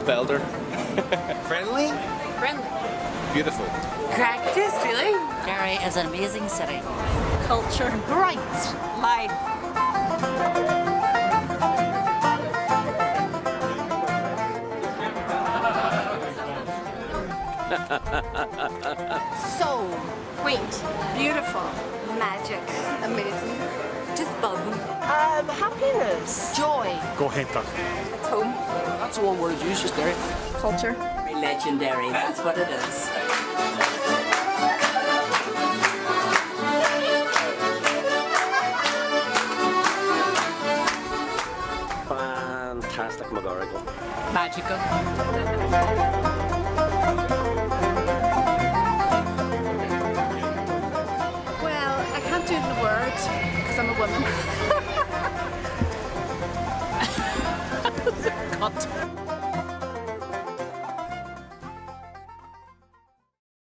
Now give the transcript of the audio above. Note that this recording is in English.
Belder. Friendly? Friendly. Beautiful. Practice, really? Derry is an amazing city. Culture. Bright. Life. Soul. Quaint. Beautiful. Magic. Amazing. Just buzzing. Happiness. Joy. Go ahead, Doc. It's home. That's the one word it's used, just Derry. Culture. Legendary, that's what it is. Fantastic McGarrigle. Magical. Well, I can't do it in a word because I'm a woman.